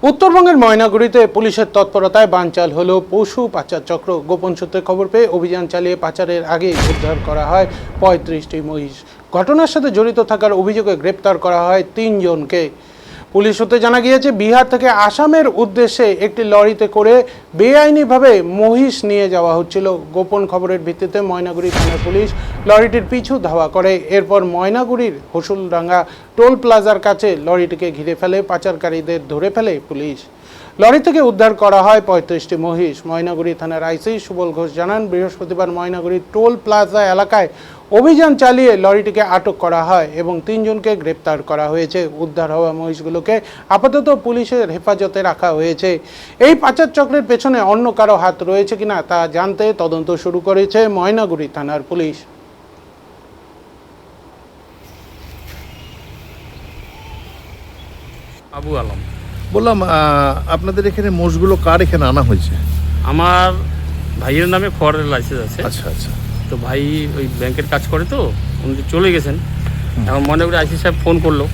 উত্তরবঙ্গের ময়নাগুড়িতে পুলিশের তৎপরতায় বানচাল হলো পশু পাচার চক্র। গোপন সূত্রে খবর পেয়ে অভিযান চালিয়ে পাচারের আগে উদ্ধার করা হয় 35টি মহিষ। ঘটনার সাথে জড়িত থাকার অভিযোগে গ্রেপ্তার করা হয় 3 জনকে। পুলিশ সূত্রে জানা গিয়েছে, বিহার থেকে আসামের উদ্দেশ্যে একটি লরিতে করে বেআইনিভাবে মহিষ নিয়ে যাওয়া হচ্ছিল। গোপন খবরের ভিত্তিতে ময়নাগুড়ি থানার পুলিশ লরিটির পিছু ধাওয়া করে। এরপর ময়নাগুড়ির হসুলডাঙ্গা টোল প্লাজার কাছে লরিটিকে ঘিরে ফেলে পাচারকারীদের ধরে ফেলে পুলিশ। লরি থেকে উদ্ধার করা হয় 35টি মহিষ। ময়নাগুড়ি থানার আইসি সুবল ঘোষ জানান, বৃহস্পতিবার ময়নাগুড়ি টোল প্লাজা এলাকায় অভিযান চালিয়ে লরিটিকে আটক করা হয় এবং 3 জনকে গ্রেপ্তার করা হয়েছে। উদ্ধার হওয়া মহিষগুলোকে আপাতত পুলিশের হেফাজতে রাখা হয়েছে। এই পাচার চক্রের পেছনে অন্য কারো হাত রয়েছে কিনা তা জানতে তদন্ত শুরু করেছে ময়নাগুড়ি থানার পুলিশ। আবু আলম। বললাম আপনাদের এখানে মোষগুলো কার এখানে আনা হয়েছে? আমার ভাইয়ের নামে খড়ের লাইসেন্স আছে। আচ্ছা আচ্ছা। তো ভাই ওই ব্যাংকের কাজ করে, তো উনি চলে গেছেন। এখন মনে করি আইসি সাহেব ফোন করলো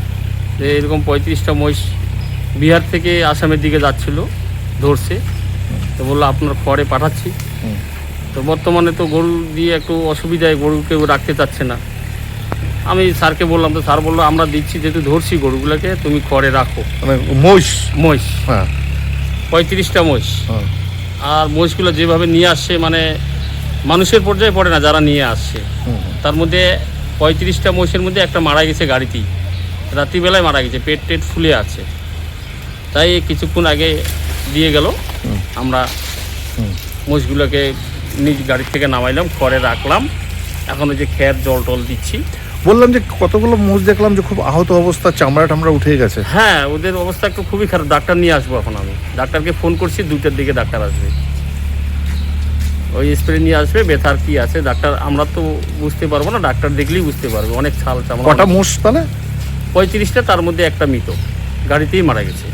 যে এরকম 35টা মহিষ বিহার থেকে আসামের দিকে যাচ্ছিল, ধরছে। তো বললো আপনার খড়ে পাঠাচ্ছি। তো বর্তমানে তো গরু দিয়ে একটু অসুবিধায়, গরু কেউ রাখতে চাচ্ছে না। আমি স্যারকে বললাম, তো স্যার বললো আমরা দিচ্ছি, যেহেতু ধরছি গরুগুলোকে, তুমি খড়ে রাখো। মানে মহিষ? মহিষ, হ্যাঁ, 35টা মহিষ। হ্যাঁ। আর মহিষগুলো যেভাবে নিয়ে আসছে, মানে মানুষের পর্যায়ে পড়ে না যারা নিয়ে আসছে। তার মধ্যে 35টা মহিষের মধ্যে একটা মারা গেছে গাড়িতেই, রাত্রিবেলায় মারা গেছে, পেট টেট ফুলে আছে। তাই কিছুক্ষণ আগে দিয়ে গেল। আমরা মহিষগুলোকে নিজ গাড়ি থেকে নামাইলাম, খড়ে রাখলাম। এখন ওই যে খের জল টল দিচ্ছি। বললাম যে কতগুলো মোষ দেখলাম যে খুব আহত অবস্থা, চামড়া টামড়া উঠে গেছে। হ্যাঁ, ওদের অবস্থা একটু খুবই খারাপ। ডাক্তার নিয়ে আসবো এখন। আমি ডাক্তারকে ফোন করছি, 2টার দিকে ডাক্তার আসবে। ওই স্প্রে নিয়ে আসবে, ব্যথার কি আছে ডাক্তার আমরা তো বুঝতে পারবো না, ডাক্তার দেখলেই বুঝতে পারবে। অনেক ছাল চামড়া। কটা মোষ তাহলে? 35টা, তার মধ্যে একটা মৃত, গাড়িতেই মারা গেছে।